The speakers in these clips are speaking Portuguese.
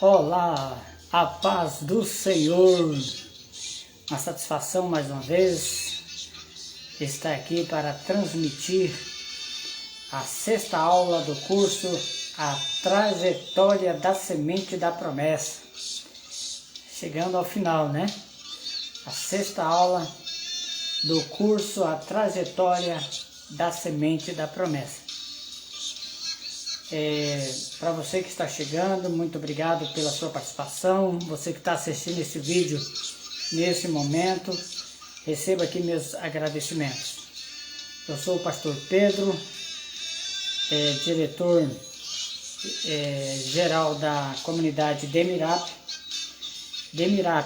Olá, a paz do Senhor. Uma satisfação mais uma vez estar aqui para transmitir a sexta aula do curso A Trajetória da Semente da Promessa. Chegando ao final, né? A sexta aula do curso A Trajetória da Semente da Promessa. Para você que está chegando, muito obrigado pela sua participação. Você que está assistindo esse vídeo nesse momento, receba aqui meus agradecimentos. Eu sou o pastor Pedro, diretor geral da comunidade Demirap,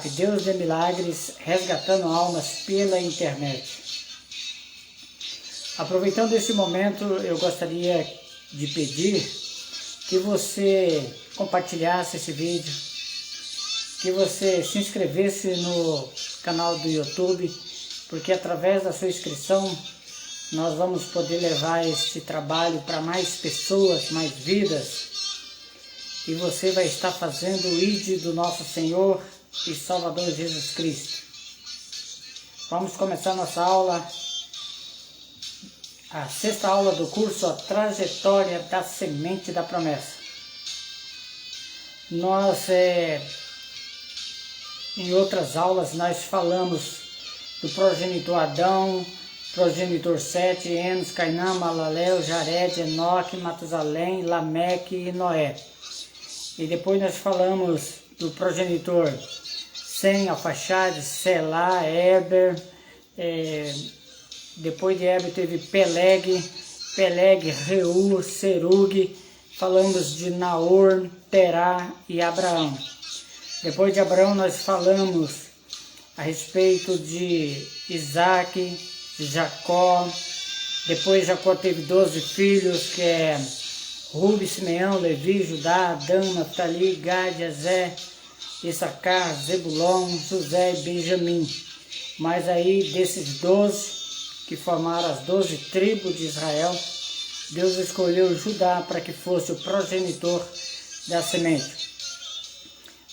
Deus de Milagres, resgatando almas pela internet. Aproveitando esse momento, eu gostaria de pedir que você compartilhasse esse vídeo, que você se inscrevesse no canal do YouTube, porque através da sua inscrição nós vamos poder levar este trabalho para mais pessoas, mais vidas, e você vai estar fazendo o ID do nosso Senhor e Salvador Jesus Cristo. Vamos começar nossa aula, a sexta aula do curso A Trajetória da Semente da Promessa. Nós, em outras aulas, nós falamos do progenitor Adão, progenitor Sete, Enos, Cainã, Malalel, Jared, Enoque, Matusalém, Lameque e Noé. E depois nós falamos do progenitor Sem, Alfaxade, Selá, Eber, depois de Eber teve Peleg, Reu, Serug. Falamos de Naor, Terá e Abraão. Depois de Abraão nós falamos a respeito de Isaac, Jacó. Depois Jacó teve 12 filhos, que é Rubi, Simeão, Levi, Judá, Dan, Naftali, Gade, Azé, Issacar, Zebulon, José e Benjamim. Mas aí desses 12, que formaram as 12 tribos de Israel, Deus escolheu Judá para que fosse o progenitor da semente.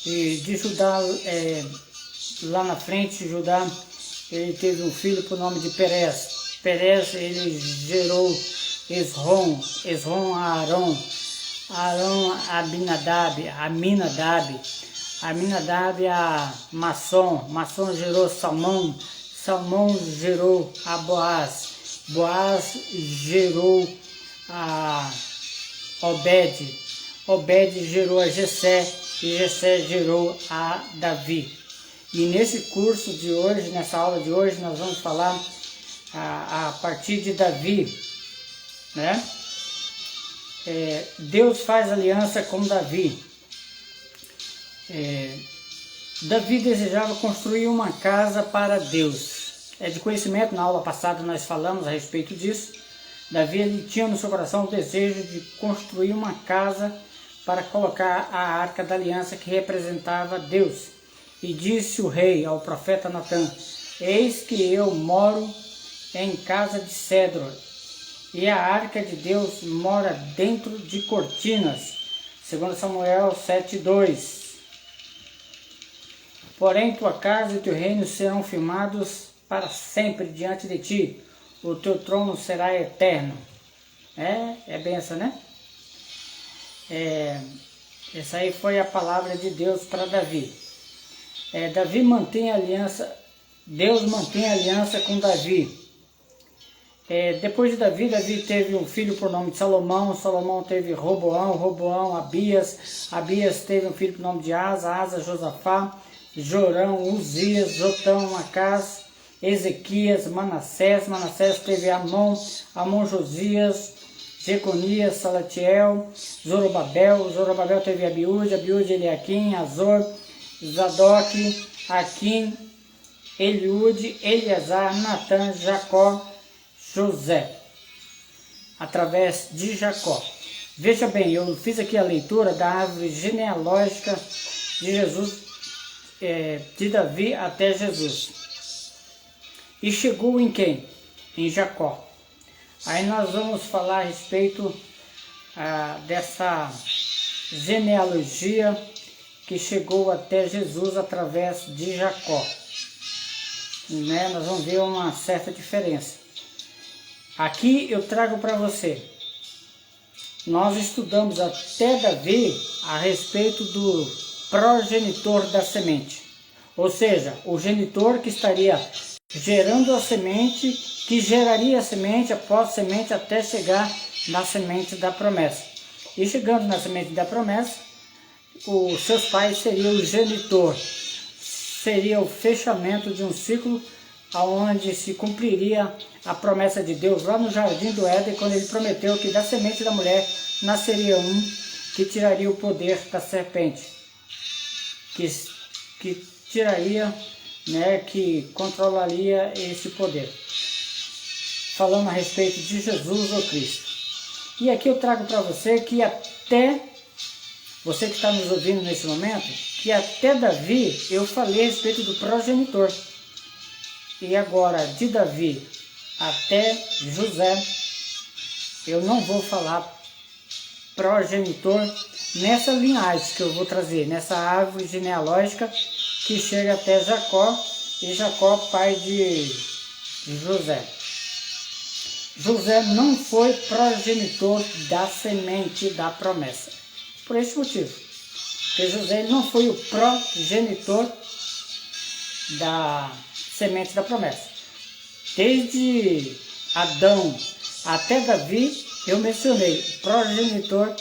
E de Judá, lá na frente, Judá, ele teve um filho por nome de Perez. Perez, ele gerou Esrom a Arão, Arão a Aminadab a Masson, Masson gerou Salmão, Salmão gerou a Boaz, Boaz gerou a Obed, Obed gerou a Jessé e Jessé gerou a Davi. E nesse curso de hoje, nessa aula de hoje, nós vamos falar a partir de Davi, né? Deus faz aliança com Davi. Davi desejava construir uma casa para Deus. É de conhecimento, na aula passada nós falamos a respeito disso. Davi, ele tinha no seu coração o desejo de construir uma casa para colocar a arca da aliança que representava Deus. E disse o rei ao profeta Natã: eis que eu moro em casa de cedro, e a arca de Deus mora dentro de cortinas. 2 Samuel 7:2. Porém tua casa e teu reino serão firmados para sempre diante de ti, o teu trono será eterno. É benção, né? Essa aí foi a palavra de Deus para Davi. Davi mantém aliança, Deus mantém aliança com Davi. Depois de Davi, Davi teve um filho por nome de Salomão, Salomão teve Roboão, Abias teve um filho por nome de Asa, Josafá, Jorão, Uzias, Jotão, Acás, Ezequias, Manassés teve Amon, Josias, Jeconias, Salatiel, Zorobabel teve Abiúde, Eliaquim, Azor, Zadok, Aquim, Eliúde, Eleazar, Natã, Jacó, José, através de Jacó. Veja bem, eu fiz aqui a leitura da árvore genealógica de Jesus, de Davi até Jesus. E chegou em quem? Em Jacó. Aí nós vamos falar a respeito dessa genealogia que chegou até Jesus através de Jacó. Né? Nós vamos ver uma certa diferença. Aqui eu trago para você. Nós estudamos até Davi a respeito do progenitor da semente. Ou seja, o genitor que estaria gerando a semente, que geraria a semente após a semente até chegar na semente da promessa. E chegando na semente da promessa, os seus pais seriam o genitor. Seria o fechamento de um ciclo onde se cumpriria a promessa de Deus lá no Jardim do Éden, quando ele prometeu que da semente da mulher nasceria um que tiraria o poder da serpente, que tiraria, né, que controlaria esse poder. Falando a respeito de Jesus ou Cristo. E aqui eu trago para você que até, você que está nos ouvindo nesse momento, que até Davi eu falei a respeito do progenitor. E agora, de Davi até José, eu não vou falar progenitor nessa linhagem que eu vou trazer, nessa árvore genealógica que chega até Jacó, e Jacó pai de José. José não foi progenitor da semente da promessa. Por esse motivo. Porque José não foi o progenitor da semente da promessa. Desde Adão até Davi, eu mencionei progenitor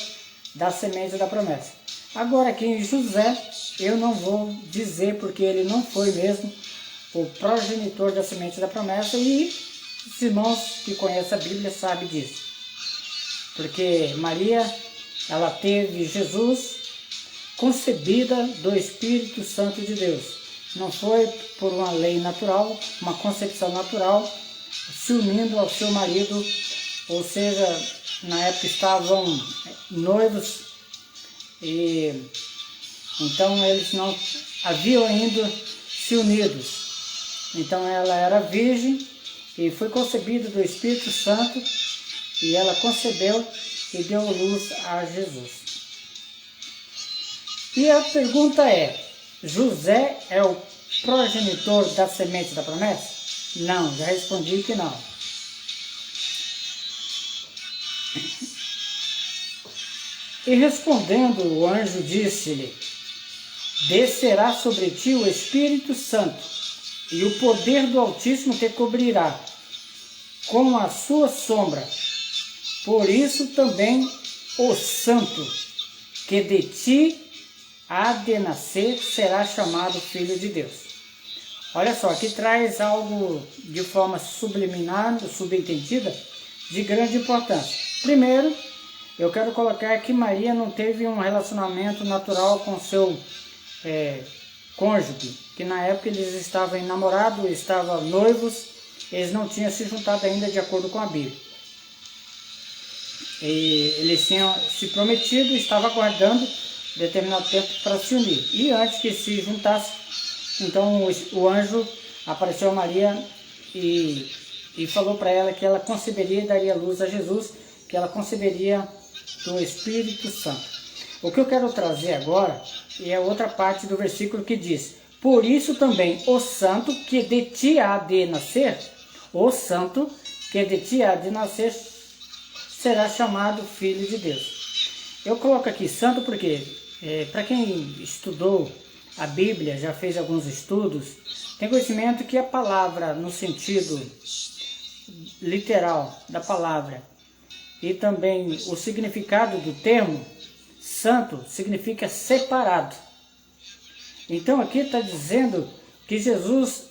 da semente da promessa. Agora aqui em José, eu não vou dizer porque ele não foi mesmo o progenitor da semente da promessa, e os irmãos que conhecem a Bíblia sabem disso. Porque Maria, ela teve Jesus concebida do Espírito Santo de Deus. Não foi por uma lei natural, uma concepção natural, se unindo ao seu marido, ou seja, na época estavam noivos, e então eles não haviam ainda se unidos. Então ela era virgem e foi concebida do Espírito Santo, e ela concebeu e deu luz a Jesus. E a pergunta é: José é o progenitor da semente da promessa? Não, já respondi que não. E respondendo, o anjo disse-lhe: descerá sobre ti o Espírito Santo, e o poder do Altíssimo te cobrirá com a sua sombra. Por isso também o santo que de ti há de nascer será chamado Filho de Deus. Olha só, aqui traz algo de forma subliminar, subentendida, de grande importância. Primeiro, eu quero colocar que Maria não teve um relacionamento natural com seu cônjuge, que na época eles estavam namorados, estavam noivos, eles não tinham se juntado ainda de acordo com a Bíblia. E eles tinham se prometido e estavam aguardando determinado tempo para se unir. E antes que se juntasse, então o anjo apareceu a Maria e falou para ela que ela conceberia e daria luz a Jesus, que ela conceberia do Espírito Santo. O que eu quero trazer agora é outra parte do versículo que diz: por isso também o santo que de ti há de nascer, o santo que de ti há de nascer será chamado Filho de Deus. Eu coloco aqui santo porque, para quem estudou a Bíblia, já fez alguns estudos, tem conhecimento que a palavra, no sentido literal da palavra, e também o significado do termo santo, significa separado. Então aqui está dizendo que Jesus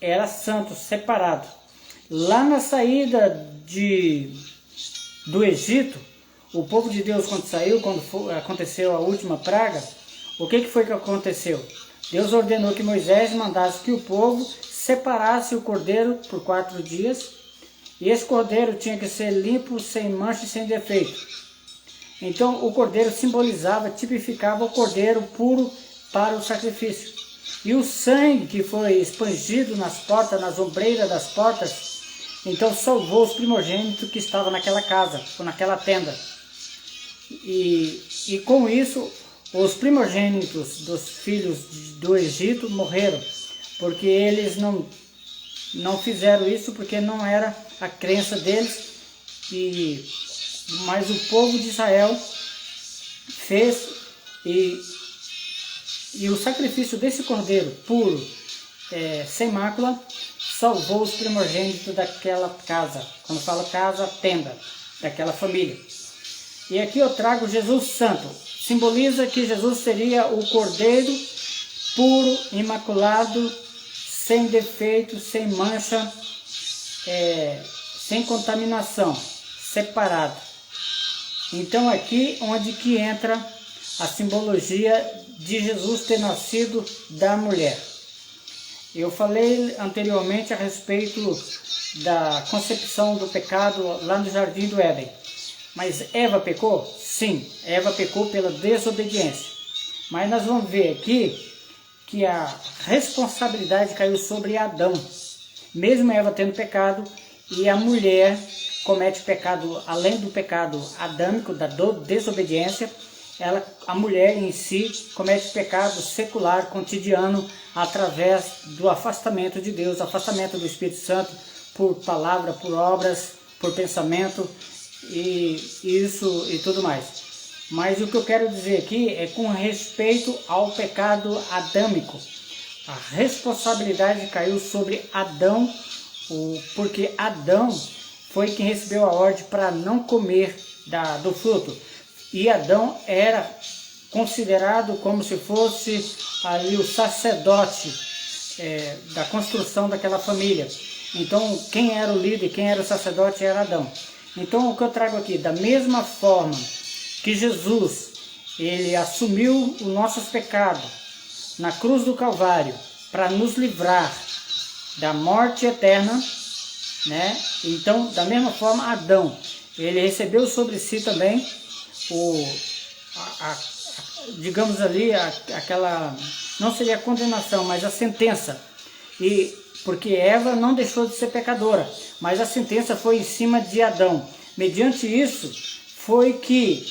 era santo, separado. Lá na saída do Egito, o povo de Deus, quando saiu, quando aconteceu a última praga, o que foi que aconteceu? Deus ordenou que Moisés mandasse que o povo separasse o cordeiro por 4 dias, e esse cordeiro tinha que ser limpo, sem mancha e sem defeito. Então o cordeiro simbolizava, tipificava o cordeiro puro para o sacrifício. E o sangue que foi espangido nas portas, nas ombreiras das portas, então salvou os primogênitos que estavam naquela casa, ou naquela tenda. E com isso, os primogênitos dos filhos do Egito morreram, porque eles não fizeram isso, porque não era a crença deles, mas o povo de Israel fez, e o sacrifício desse cordeiro puro, sem mácula, salvou os primogênitos daquela casa. Quando falo casa, tenda, daquela família. E aqui eu trago Jesus Santo. Simboliza que Jesus seria o cordeiro puro, imaculado, sem defeito, sem mancha, sem contaminação, separado. Então aqui onde que entra a simbologia de Jesus ter nascido da mulher. Eu falei anteriormente a respeito da concepção do pecado lá no Jardim do Éden. Mas Eva pecou? Sim, Eva pecou pela desobediência. Mas nós vamos ver aqui que a responsabilidade caiu sobre Adão. Mesmo Eva tendo pecado, e a mulher comete pecado, além do pecado adâmico, da desobediência, a mulher em si comete pecado secular, cotidiano, através do afastamento de Deus, afastamento do Espírito Santo, por palavra, por obras, por pensamento, e isso e tudo mais. Mas o que eu quero dizer aqui é com respeito ao pecado adâmico. A responsabilidade caiu sobre Adão, porque Adão foi quem recebeu a ordem para não comer do fruto. E Adão era considerado como se fosse ali o sacerdote da construção daquela família. Então quem era o líder, quem era o sacerdote era Adão. Então o que eu trago aqui, da mesma forma que Jesus, ele assumiu os nossos pecados na cruz do Calvário para nos livrar da morte eterna, né? Então da mesma forma Adão, ele recebeu sobre si também digamos ali, aquela, não seria a condenação, mas a sentença, porque Eva não deixou de ser pecadora, mas a sentença foi em cima de Adão. Mediante isso, foi que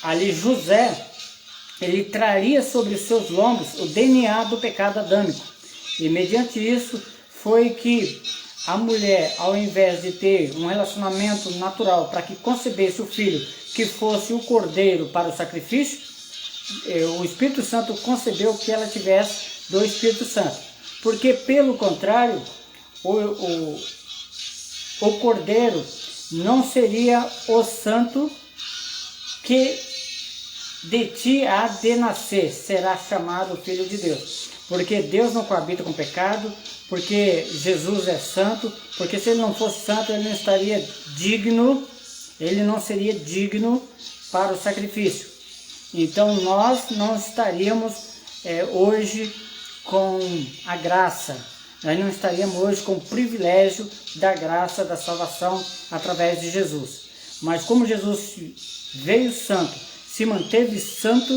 ali José, ele traria sobre os seus lombos o DNA do pecado adâmico. E mediante isso, foi que a mulher, ao invés de ter um relacionamento natural para que concebesse o filho, que fosse o cordeiro para o sacrifício, o Espírito Santo concebeu que ela tivesse do Espírito Santo. Porque, pelo contrário, o cordeiro não seria o santo que de ti há de nascer, será chamado Filho de Deus. Porque Deus não coabita com pecado, porque Jesus é santo, porque se ele não fosse santo, ele não estaria digno, ele não seria digno para o sacrifício. Então nós não estaríamos hoje com a graça, nós não estaríamos hoje com o privilégio da graça da salvação através de Jesus. Mas como Jesus veio santo, se manteve santo,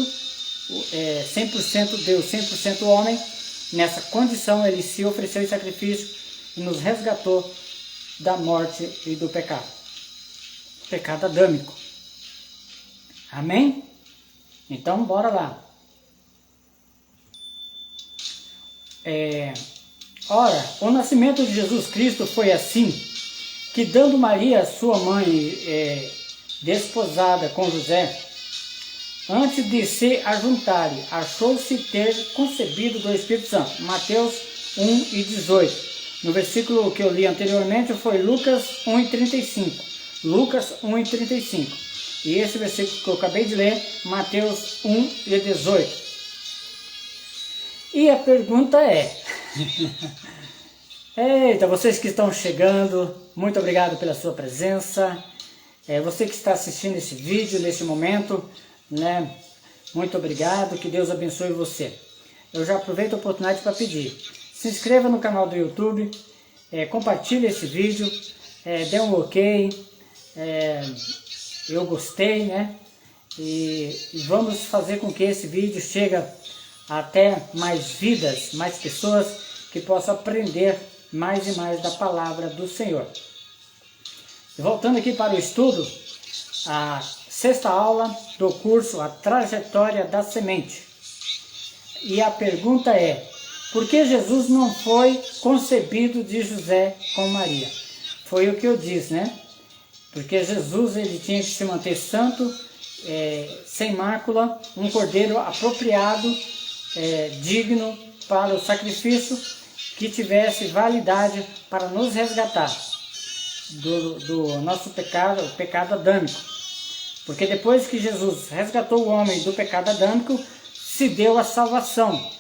100% Deus, 100% homem, nessa condição ele se ofereceu em sacrifício e nos resgatou da morte e do pecado. Pecado adâmico. Amém? Então bora lá. Ora, o nascimento de Jesus Cristo foi assim, que dando Maria, sua mãe, desposada com José, antes de se ajuntarem, achou-se ter concebido do Espírito Santo. Mateus 1:18. No versículo que eu li anteriormente foi Lucas 1:35. Lucas 1:35. E esse versículo que eu acabei de ler, Mateus 1:18. E a pergunta é... Eita, vocês que estão chegando, muito obrigado pela sua presença. Você que está assistindo esse vídeo nesse momento, né? Muito obrigado, que Deus abençoe você. Eu já aproveito a oportunidade para pedir, se inscreva no canal do YouTube, compartilhe esse vídeo, dê um ok, eu gostei, né? E vamos fazer com que esse vídeo chegue até mais vidas, mais pessoas que possam aprender mais e mais da palavra do Senhor. E voltando aqui para o estudo, a sexta aula do curso A Trajetória da Semente. E a pergunta é: por que Jesus não foi concebido de José com Maria? Foi o que eu disse, né? Porque Jesus ele tinha que se manter santo, sem mácula, um cordeiro apropriado, digno para o sacrifício, que tivesse validade para nos resgatar do nosso pecado, o pecado adâmico. Porque depois que Jesus resgatou o homem do pecado adâmico, se deu a salvação.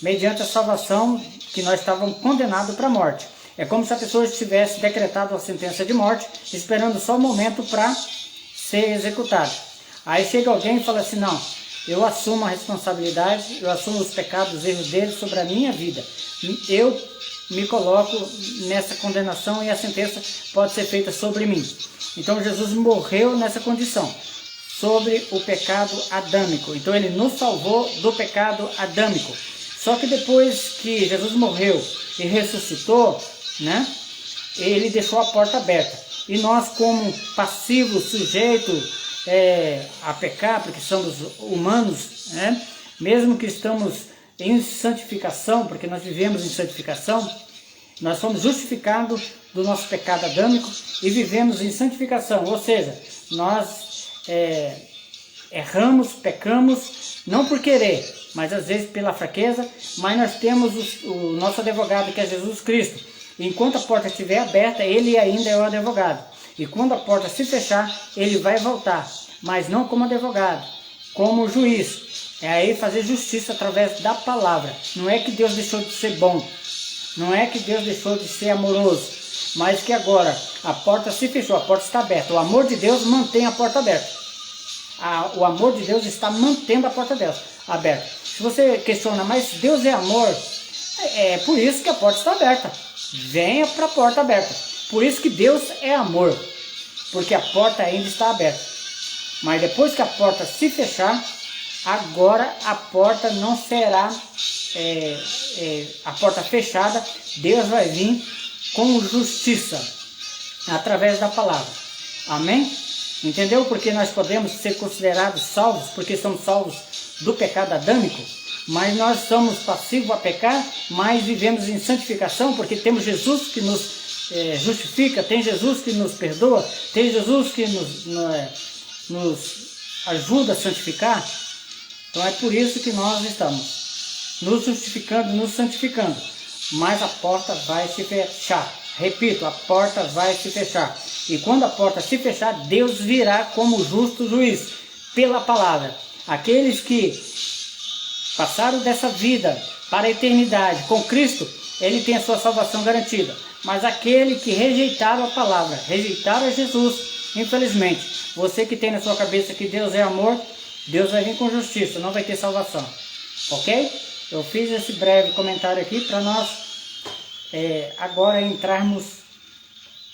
Mediante a salvação que nós estávamos condenados para a morte. É como se a pessoa tivesse decretado a sentença de morte, esperando só o momento para ser executada. Aí chega alguém e fala assim: não, eu assumo a responsabilidade, eu assumo os pecados, os erros dele sobre a minha vida. Eu me coloco nessa condenação e a sentença pode ser feita sobre mim. Então Jesus morreu nessa condição, sobre o pecado adâmico. Então ele nos salvou do pecado adâmico. Só que depois que Jesus morreu e ressuscitou, né, ele deixou a porta aberta. E nós, como passivos, sujeitos a pecar, porque somos humanos, né, mesmo que estamos em santificação, porque nós vivemos em santificação, nós somos justificados do nosso pecado adâmico e vivemos em santificação. Ou seja, nós erramos, pecamos, não por querer, mas às vezes pela fraqueza, mas nós temos o nosso advogado, que é Jesus Cristo. Enquanto a porta estiver aberta, ele ainda é o advogado. E quando a porta se fechar, ele vai voltar, mas não como advogado, como juiz. É aí fazer justiça através da palavra. Não é que Deus deixou de ser bom, não é que Deus deixou de ser amoroso, mas que agora a porta se fechou, a porta está aberta. O amor de Deus mantém a porta aberta. O amor de Deus está mantendo a porta aberta. Se você questiona, mas Deus é amor, é por isso que a porta está aberta. Venha para a porta aberta. Por isso que Deus é amor, porque a porta ainda está aberta. Mas depois que a porta se fechar, agora a porta não será a porta fechada. Deus vai vir com justiça através da palavra. Amém? Entendeu? Porque nós podemos ser considerados salvos, porque somos salvos do pecado adâmico, mas nós somos passivos a pecar, mas vivemos em santificação, porque temos Jesus que nos justifica, tem Jesus que nos perdoa, tem Jesus que nos ajuda a santificar. Então é por isso que nós estamos nos justificando, nos santificando, mas a porta vai se fechar. Repito, a porta vai se fechar. E quando a porta se fechar, Deus virá como justo juiz, pela palavra. Aqueles que passaram dessa vida para a eternidade com Cristo, ele tem a sua salvação garantida. Mas aquele que rejeitaram a palavra, rejeitaram a Jesus, infelizmente, você que tem na sua cabeça que Deus é amor, Deus vai vir com justiça, não vai ter salvação. Ok? Eu fiz esse breve comentário aqui para nós agora entrarmos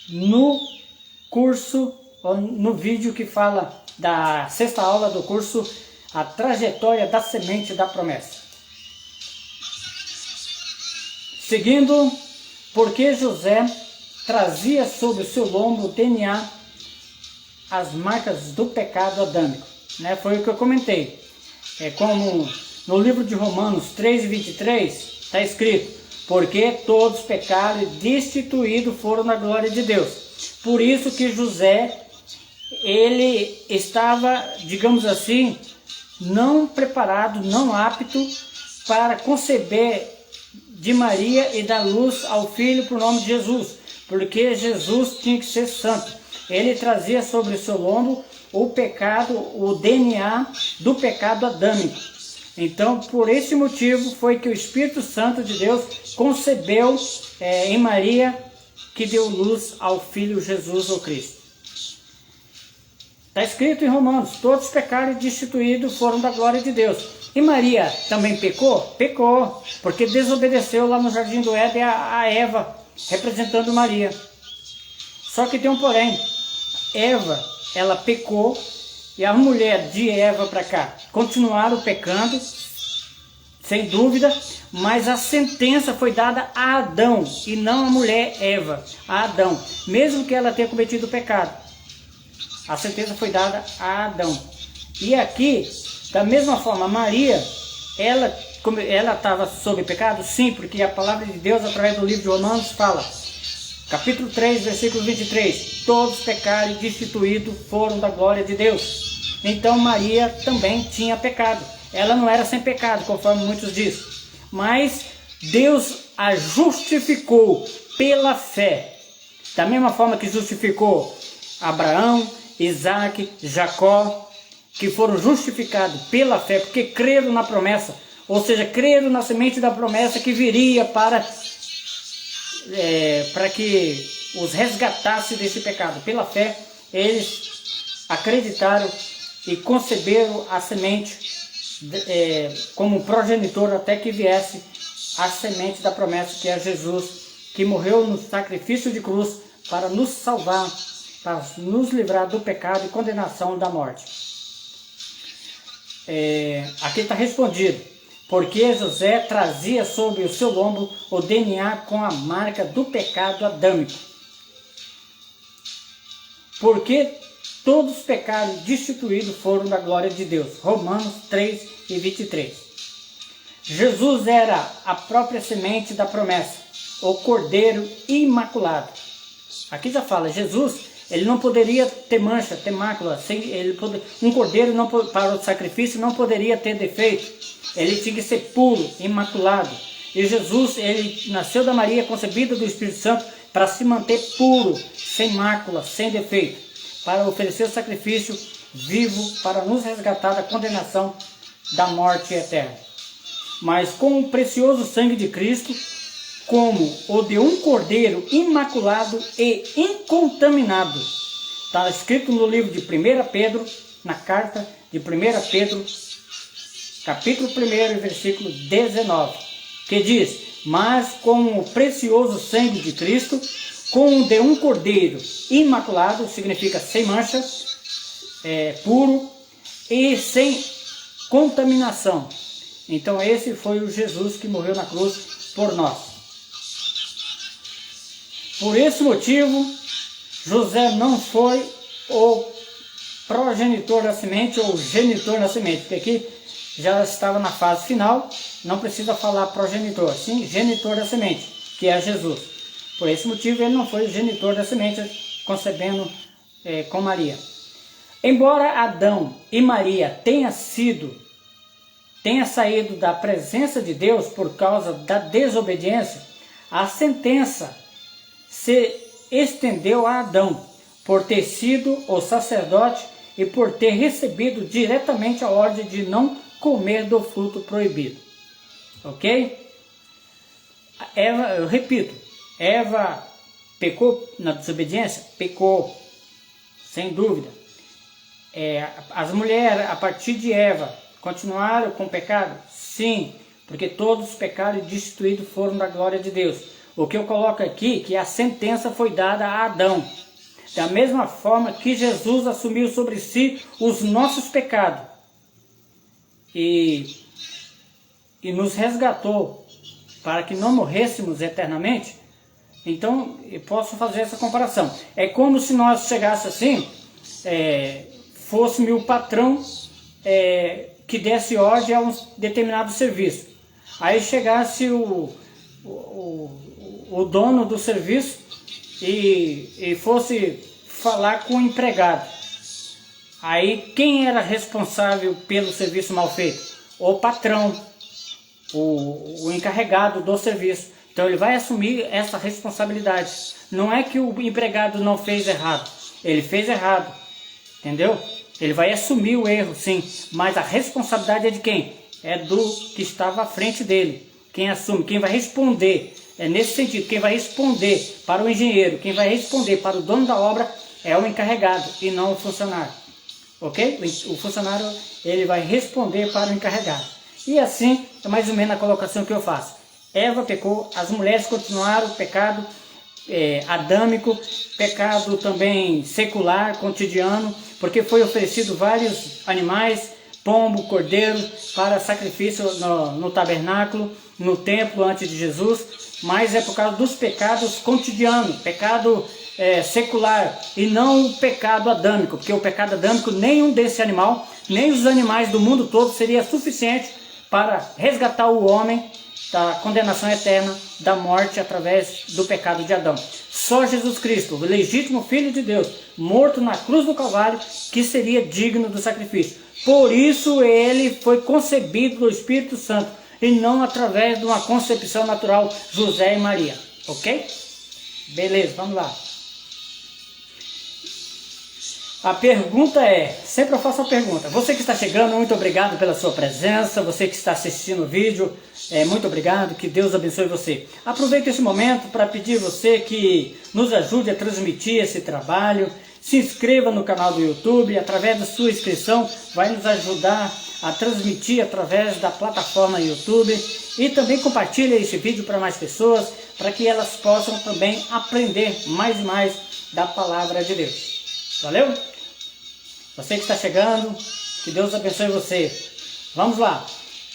no curso, no vídeo que fala da sexta aula do curso A Trajetória da Semente da Promessa. Seguindo, porque José trazia sobre o seu lombo o DNA, as marcas do pecado adâmico. Né? Foi o que eu comentei. Como no livro de Romanos 3:23 está escrito: porque todos pecaram e destituídos foram da glória de Deus. Por isso que José, ele estava, digamos assim, não preparado, não apto para conceber de Maria e dar luz ao filho por nome de Jesus, porque Jesus tinha que ser santo. Ele trazia sobre o seu lombo o pecado, o DNA do pecado adâmico. Então, por esse motivo foi que o Espírito Santo de Deus concebeu em Maria, que deu luz ao Filho Jesus, o Cristo. Está escrito em Romanos: todos pecaram e destituídos foram da glória de Deus. E Maria também pecou? Pecou, porque desobedeceu lá no Jardim do Éden a Eva, representando Maria. Só que tem um porém. Eva, ela pecou, e a mulher de Eva para cá continuaram pecando, sem dúvida, mas a sentença foi dada a Adão, e não a mulher Eva, a Adão, mesmo que ela tenha cometido o pecado. A sentença foi dada a Adão. E aqui, da mesma forma, Maria, ela estava sob pecado? Sim, porque a palavra de Deus, através do livro de Romanos, fala, capítulo 3, versículo 23, todos pecaram e destituídos foram da glória de Deus. Então Maria também tinha pecado. Ela não era sem pecado, conforme muitos dizem. Mas Deus a justificou pela fé. Da mesma forma que justificou Abraão, Isaac, Jacó, que foram justificados pela fé, porque creram na promessa, ou seja, creram na semente da promessa que viria para que os resgatasse desse pecado. Pela fé, eles acreditaram e conceberam a semente como progenitor até que viesse a semente da promessa, que é Jesus, que morreu no sacrifício de cruz para nos salvar, para nos livrar do pecado e condenação da morte. Aqui está respondido, porque José trazia sobre o seu lombo o DNA com a marca do pecado adâmico. Porque todos pecaram e destituídos foram da glória de Deus. Romanos 3 e 23. Jesus era a própria semente da promessa, o Cordeiro imaculado. Aqui já fala, Jesus, ele não poderia ter mancha, ter mácula. Um cordeiro para o sacrifício não poderia ter defeito. Ele tinha que ser puro, imaculado. E Jesus, ele nasceu da Maria, concebido do Espírito Santo, para se manter puro, sem mácula, sem defeito, para oferecer o sacrifício vivo, para nos resgatar da condenação da morte eterna. Mas com o precioso sangue de Cristo, como o de um cordeiro imaculado e incontaminado. Está escrito no livro de 1 Pedro, na carta de 1 Pedro, capítulo 1, versículo 19, que diz, mas com o precioso sangue de Cristo, como o de um cordeiro imaculado, significa sem mancha, puro e sem contaminação. Então esse foi o Jesus que morreu na cruz por nós. Por esse motivo, José não foi o progenitor da semente ou genitor da semente, porque aqui já estava na fase final, não precisa falar progenitor, sim genitor da semente, que é Jesus. Por esse motivo ele não foi o genitor da semente, concebendo com Maria. Embora Adão e Maria tenham saído da presença de Deus por causa da desobediência, a sentença se estendeu a Adão, por ter sido o sacerdote e por ter recebido diretamente a ordem de não comer do fruto proibido. Ok? Eva, eu repito, Eva pecou na desobediência? Pecou, sem dúvida. As mulheres, a partir de Eva, continuaram com o pecado? Sim, porque todos pecaram e destituídos foram da glória de Deus. O que eu coloco aqui, que a sentença foi dada a Adão. Da mesma forma que Jesus assumiu sobre si os nossos pecados. E nos resgatou para que não morrêssemos eternamente. Então, eu posso fazer essa comparação. É como se nós chegássemos assim, fôssemos o patrão que desse ordem a um determinado serviço. Aí chegasse o dono do serviço e fosse falar com o empregado. Aí quem era responsável pelo serviço mal feito? O patrão, o encarregado do serviço. Então ele vai assumir essa responsabilidade. Não é que o empregado não fez errado, ele fez errado, entendeu? Ele vai assumir o erro, sim, mas a responsabilidade é de quem? É do que estava à frente dele. Quem assume, quem vai responder, é nesse sentido, quem vai responder para o engenheiro, quem vai responder para o dono da obra é o encarregado e não o funcionário. Ok? O funcionário, ele vai responder para o encarregado. E assim, é mais ou menos a colocação que eu faço. Eva pecou, as mulheres continuaram o pecado adâmico, pecado também secular, cotidiano, porque foi oferecido vários animais, pombo, cordeiro, para sacrifício no tabernáculo, no templo antes de Jesus, mas é por causa dos pecados cotidianos, pecado secular e não o pecado adâmico, porque o pecado adâmico, nenhum desse animal, nem os animais do mundo todo seria suficiente para resgatar o homem da condenação eterna, da morte através do pecado de Adão. Só Jesus Cristo, o legítimo Filho de Deus, morto na cruz do Calvário, que seria digno do sacrifício. Por isso ele foi concebido do Espírito Santo e não através de uma concepção natural, José e Maria. Ok? Beleza, vamos lá. A pergunta é, sempre eu faço uma pergunta. Você que está chegando, muito obrigado pela sua presença. Você que está assistindo o vídeo, muito obrigado. Que Deus abençoe você. Aproveito esse momento para pedir você que nos ajude a transmitir esse trabalho. Se inscreva no canal do YouTube. Através da sua inscrição vai nos ajudar a transmitir através da plataforma YouTube. E também compartilhe esse vídeo para mais pessoas, para que elas possam também aprender mais e mais da palavra de Deus. Valeu? Você que está chegando, que Deus abençoe você. Vamos lá.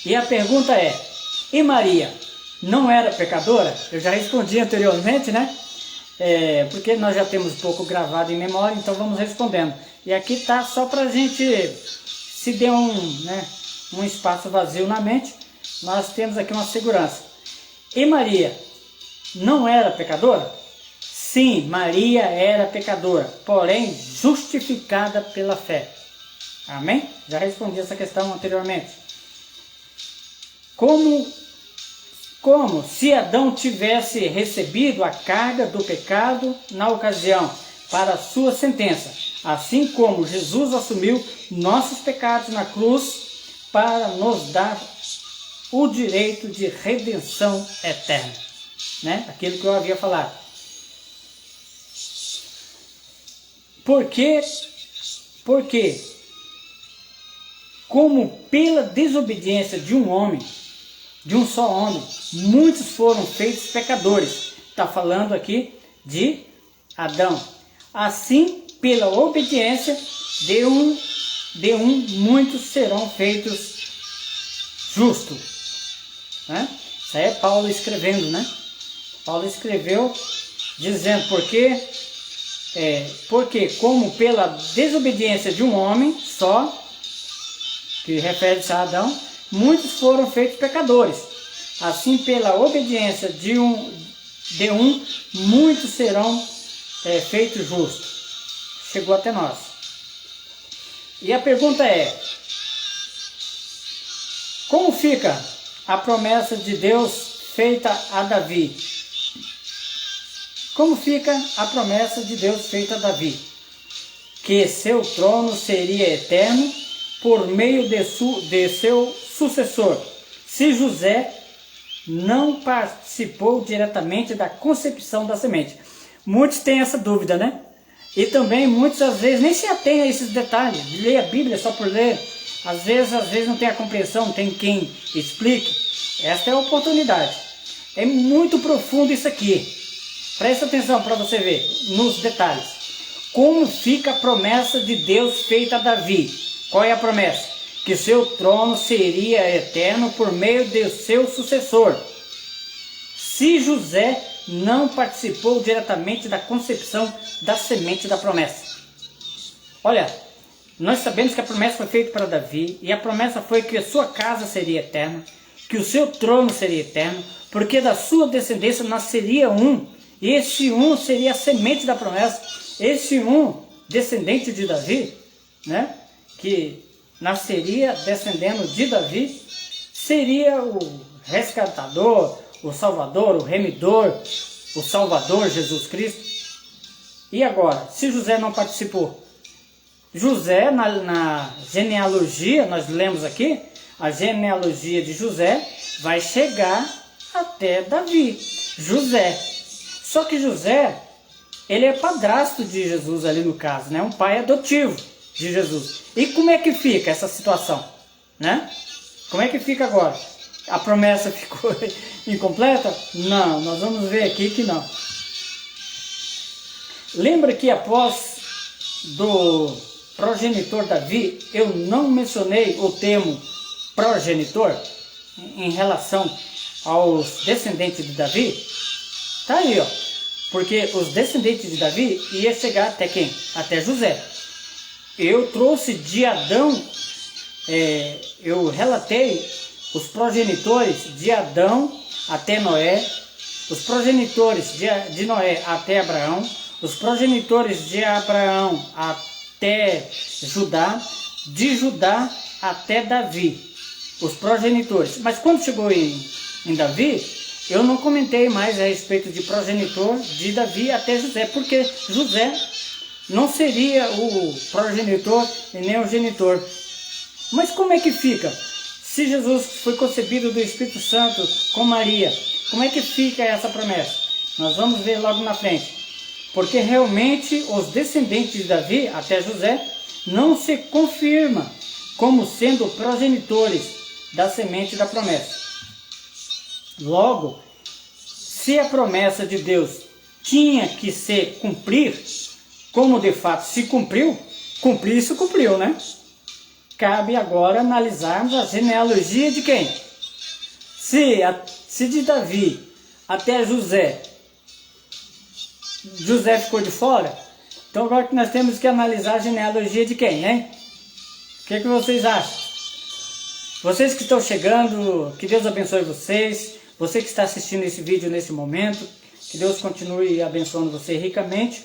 E a pergunta é, e Maria não era pecadora? Eu já respondi anteriormente, né? Porque nós já temos um pouco gravado em memória, então vamos respondendo. E aqui está só para a gente, se der um espaço vazio na mente, nós temos aqui uma segurança. E Maria não era pecadora? Sim, Maria era pecadora, porém justificada pela fé. Amém? Já respondi essa questão anteriormente. Como se Adão tivesse recebido a carga do pecado na ocasião para a sua sentença, assim como Jesus assumiu nossos pecados na cruz para nos dar o direito de redenção eterna. Né? Aquilo que eu havia falado. Porque, como pela desobediência de um homem, de um só homem, muitos foram feitos pecadores. Está falando aqui de Adão. Assim, pela obediência de um muitos serão feitos justos. Né? Isso aí é Paulo escrevendo, né? Paulo escreveu dizendo, porque como pela desobediência de um homem só, que refere-se a Adão, muitos foram feitos pecadores. Assim, pela obediência de um muitos serão feitos justos. Chegou até nós. E a pergunta é, como fica a promessa de Deus feita a Davi? Como fica a promessa de Deus feita a Davi? Que seu trono seria eterno por meio de seu sucessor, se José não participou diretamente da concepção da semente. Muitos têm essa dúvida, né? E também muitos às vezes nem se atêm a esses detalhes. Ler a Bíblia só por ler, às vezes não tem a compreensão, tem quem explique. Esta é a oportunidade. É muito profundo isso aqui. Presta atenção para você ver nos detalhes. Como fica a promessa de Deus feita a Davi? Qual é a promessa? Que seu trono seria eterno por meio de seu sucessor, se José não participou diretamente da concepção da semente da promessa. Olha, nós sabemos que a promessa foi feita para Davi, e a promessa foi que a sua casa seria eterna, que o seu trono seria eterno, porque da sua descendência nasceria e esse seria a semente da promessa. Esse descendente de Davi, né, que nasceria descendendo de Davi, seria o resgatador, o salvador, o remidor, o salvador Jesus Cristo. E agora, se José não participou? José, na genealogia, nós lemos aqui, a genealogia de José vai chegar até Davi. José. Só que José, ele é padrasto de Jesus ali no caso, né? Um pai adotivo de Jesus. E como é que fica essa situação? Né? Como é que fica agora? A promessa ficou incompleta? Não, nós vamos ver aqui que não. Lembra que após do progenitor Davi, eu não mencionei o termo progenitor em relação aos descendentes de Davi? Tá aí, ó. Porque os descendentes de Davi iam chegar até quem? Até José. Eu trouxe de Adão, eu relatei os progenitores de Adão até Noé, os progenitores de Noé até Abraão, os progenitores de Abraão até Judá, de Judá até Davi, os progenitores. Mas quando chegou em Davi, eu não comentei mais a respeito de progenitor de Davi até José, porque José não seria o progenitor e nem o genitor. Mas como é que fica? Se Jesus foi concebido do Espírito Santo com Maria, como é que fica essa promessa? Nós vamos ver logo na frente. Porque realmente os descendentes de Davi, até José, não se confirma como sendo progenitores da semente da promessa. Logo, se a promessa de Deus tinha que se cumprir, como de fato se cumpriu, cumprir-se cumpriu, né? Cabe agora analisarmos a genealogia de quem? Se de Davi até José ficou de fora, então agora que nós temos que analisar a genealogia de quem, hein? O que vocês acham? Vocês que estão chegando, que Deus abençoe vocês. Você que está assistindo esse vídeo nesse momento, que Deus continue abençoando você ricamente.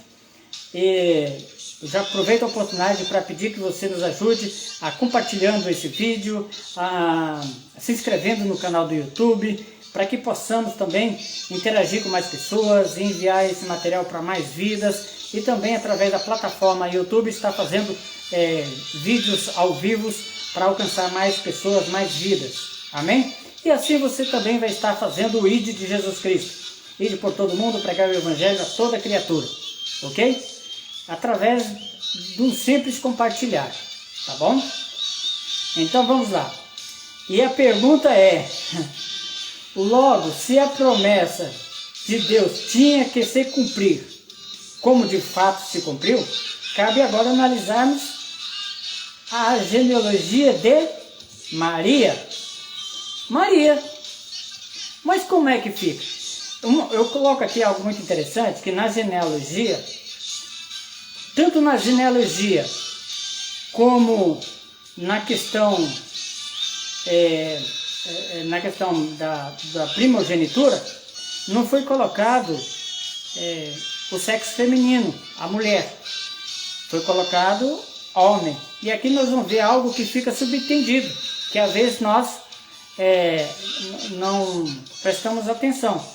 E eu já aproveito a oportunidade para pedir que você nos ajude a compartilhando esse vídeo, a se inscrevendo no canal do YouTube, para que possamos também interagir com mais pessoas, enviar esse material para mais vidas, e também através da plataforma YouTube está fazendo vídeos ao vivo para alcançar mais pessoas, mais vidas. Amém? E assim você também vai estar fazendo o ID de Jesus Cristo. ID por todo mundo, pregar o Evangelho a toda criatura. Ok? Através do simples compartilhar. Tá bom? Então vamos lá. E a pergunta é... Logo, se a promessa de Deus tinha que se cumprir, como de fato se cumpriu, cabe agora analisarmos a genealogia de Maria. Mas como é que fica? Eu coloco aqui algo muito interessante, que na genealogia, tanto na genealogia como na questão da primogenitura, não foi colocado o sexo feminino, a mulher. Foi colocado homem. E aqui nós vamos ver algo que fica subentendido, que às vezes nós não prestamos atenção,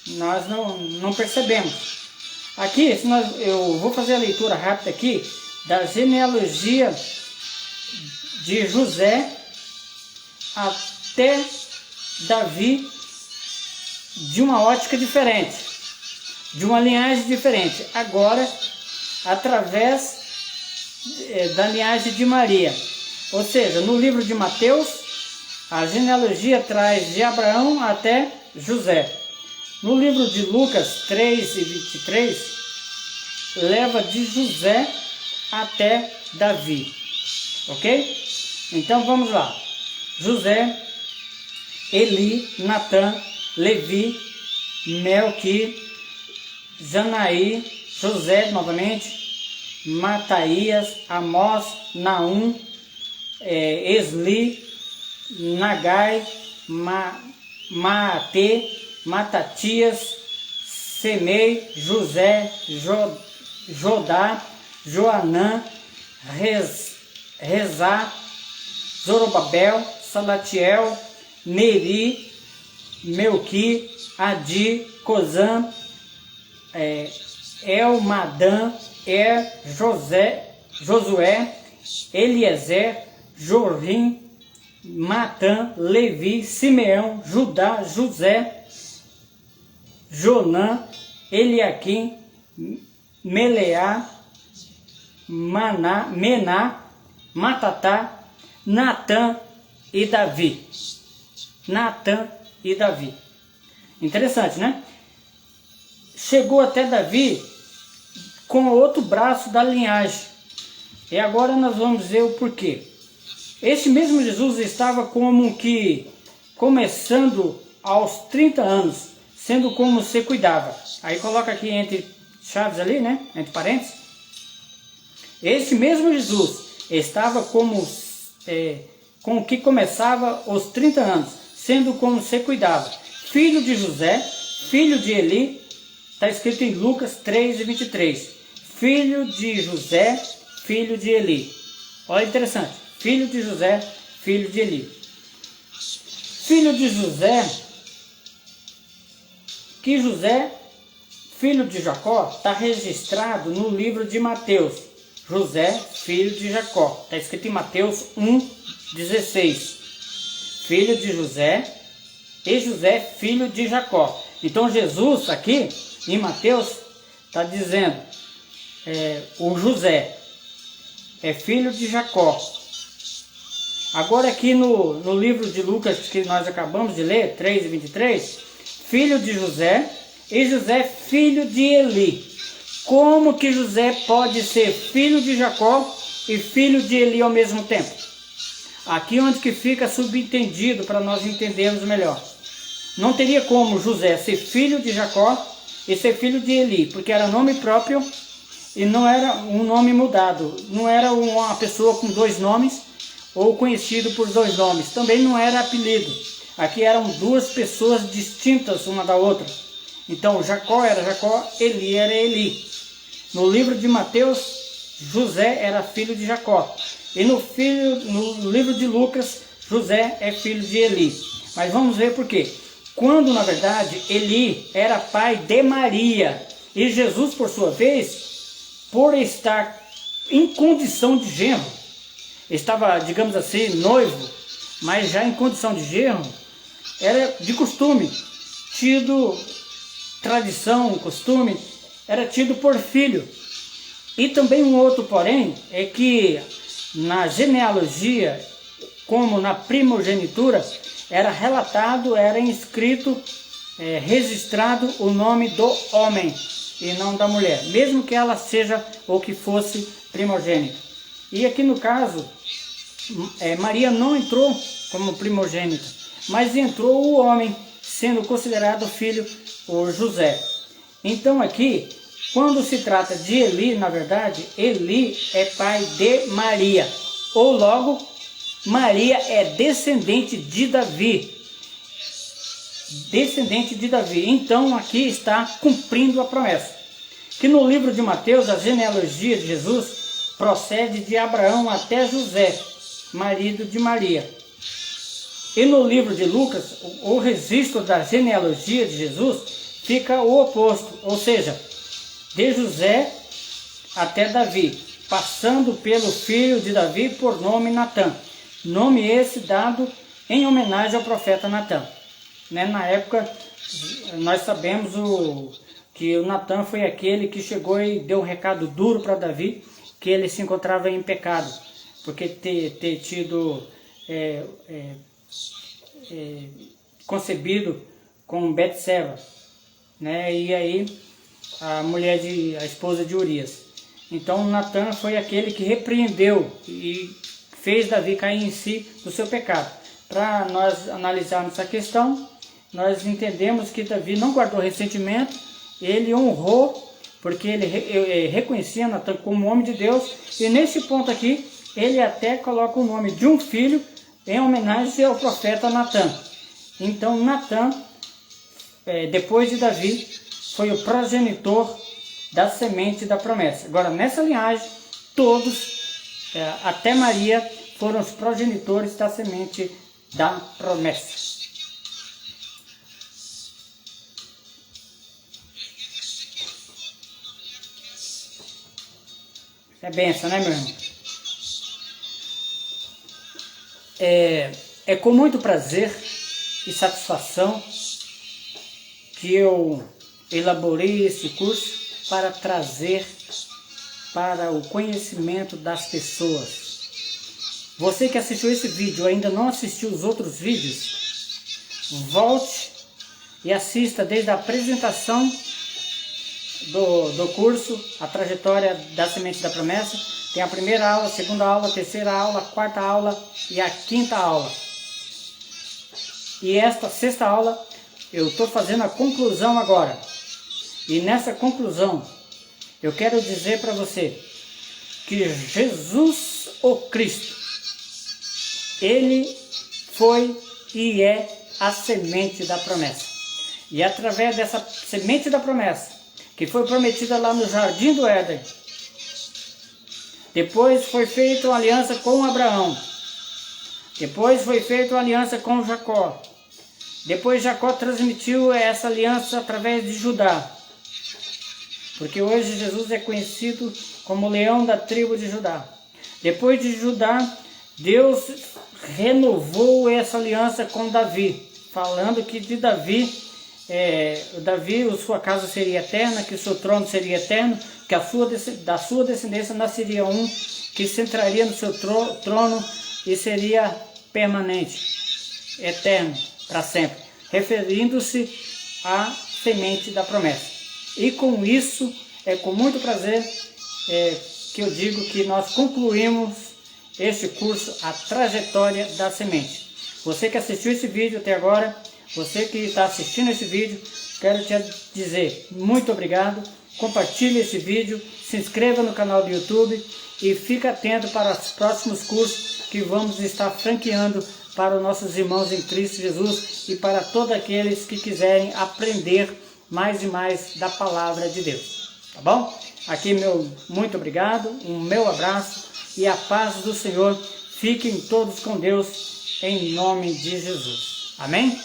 nós não percebemos. Aqui, eu vou fazer a leitura rápida aqui da genealogia de José até Davi, de uma ótica diferente, de uma linhagem diferente. Agora, através da linhagem de Maria. Ou seja, no livro de Mateus, a genealogia traz de Abraão até José. No livro de Lucas 3:23, leva de José até Davi. Ok? Então vamos lá. José, Eli, Natã, Levi, Melqui, Janaí, José novamente, Mataías, Amós, Naum, Esli, Nagai, Maate, Matatias, Semei, José, Jodá, Joanã, Rezá, Zorobabel, Salatiel, Neri, Melqui, Adi, Cozã, Elmadã, Josué, Eliezer, Jorim, Matã, Levi, Simeão, Judá, José, Jonã, Eliaquim, Meleá, Mená, Matatá, Natã e Davi. Natã e Davi. Interessante, né? Chegou até Davi com outro braço da linhagem. E agora nós vamos ver o porquê. Este mesmo Jesus estava como que começando aos 30 anos, sendo como se cuidava. Aí coloca aqui entre chaves ali, né? Entre parênteses. Este mesmo Jesus estava com o que começava os 30 anos, sendo como se cuidava. Filho de José, filho de Eli, está escrito em Lucas 3:23. Filho de José, filho de Eli. Olha interessante. Filho de José, filho de Eli. Filho de José, que José, filho de Jacó, está registrado no livro de Mateus. José, filho de Jacó. Está escrito em Mateus 1:16. Filho de José e José, filho de Jacó. Então Jesus aqui, em Mateus, está dizendo, o José é filho de Jacó. Agora aqui no livro de Lucas, que nós acabamos de ler, 3:23, filho de José e José, filho de Eli. Como que José pode ser filho de Jacó e filho de Eli ao mesmo tempo? Aqui onde que fica subentendido para nós entendermos melhor. Não teria como José ser filho de Jacó e ser filho de Eli, porque era nome próprio e não era um nome mudado. Não era uma pessoa com dois nomes ou conhecido por dois nomes. Também não era apelido. Aqui eram duas pessoas distintas uma da outra. Então Jacó era Jacó, Eli era Eli. No livro de Mateus, José era filho de Jacó. E no livro de Lucas, José é filho de Eli. Mas vamos ver por quê. Quando, na verdade, Eli era pai de Maria. E Jesus, por sua vez, por estar em condição de genro, estava, digamos assim, noivo, mas já em condição de genro, era de costume, tido tradição, costume, era tido por filho. E também um outro porém, é que na genealogia, como na primogenitura, era relatado, era inscrito, registrado o nome do homem e não da mulher, mesmo que ela seja ou que fosse primogênita. E aqui no caso, Maria não entrou como primogênita, mas entrou o homem, sendo considerado filho, o José. Então aqui, quando se trata de Eli, na verdade, Eli é pai de Maria, ou logo, Maria é descendente de Davi. Descendente de Davi. Então aqui está cumprindo a promessa. Que no livro de Mateus, a genealogia de Jesus procede de Abraão até José, marido de Maria. E no livro de Lucas, o registro da genealogia de Jesus fica o oposto, ou seja, de José até Davi, passando pelo filho de Davi por nome Natã. Nome esse dado em homenagem ao profeta Natã. Na época, nós sabemos que o Natã foi aquele que chegou e deu um recado duro para Davi, que ele se encontrava em pecado, porque ter tido concebido com Betseba, e aí a esposa de Urias. Então Natã foi aquele que repreendeu e fez Davi cair em si do seu pecado. Para nós analisarmos essa questão, nós entendemos que Davi não guardou ressentimento, ele honrou, porque ele reconhecia Natã como homem de Deus, e nesse ponto aqui, ele até coloca o nome de um filho em homenagem ao profeta Natã. Então Natã, depois de Davi, foi o progenitor da semente da promessa. Agora, nessa linhagem, todos, até Maria, foram os progenitores da semente da promessa. É benção, né, meu irmão? É com muito prazer e satisfação que eu elaborei esse curso para trazer para o conhecimento das pessoas. Você que assistiu esse vídeo e ainda não assistiu os outros vídeos, volte e assista desde a apresentação do curso, a trajetória da semente da promessa. Tem a primeira aula, a segunda aula, a terceira aula, a quarta aula e a quinta aula. E esta sexta aula eu estou fazendo a conclusão agora. E nessa conclusão, eu quero dizer para você que Jesus, o Cristo, Ele foi e é a semente da promessa. E através dessa semente da promessa, que foi prometida lá no Jardim do Éden, depois foi feita uma aliança com Abraão, depois foi feita uma aliança com Jacó, depois Jacó transmitiu essa aliança através de Judá, porque hoje Jesus é conhecido como leão da tribo de Judá. Depois de Judá, Deus renovou essa aliança com Davi, falando que de Davi, sua casa seria eterna, que o seu trono seria eterno, que da sua descendência nasceria um que se entraria no seu trono e seria permanente, eterno, para sempre, referindo-se à semente da promessa. E com isso, é com muito prazer que eu digo que nós concluímos este curso, a trajetória da semente. Você que assistiu esse vídeo até agora, você que está assistindo esse vídeo, quero te dizer muito obrigado. Compartilhe esse vídeo, se inscreva no canal do YouTube e fique atento para os próximos cursos que vamos estar franqueando para os nossos irmãos em Cristo Jesus e para todos aqueles que quiserem aprender mais e mais da palavra de Deus. Tá bom? Aqui meu muito obrigado, um meu abraço e a paz do Senhor. Fiquem todos com Deus em nome de Jesus. Amém?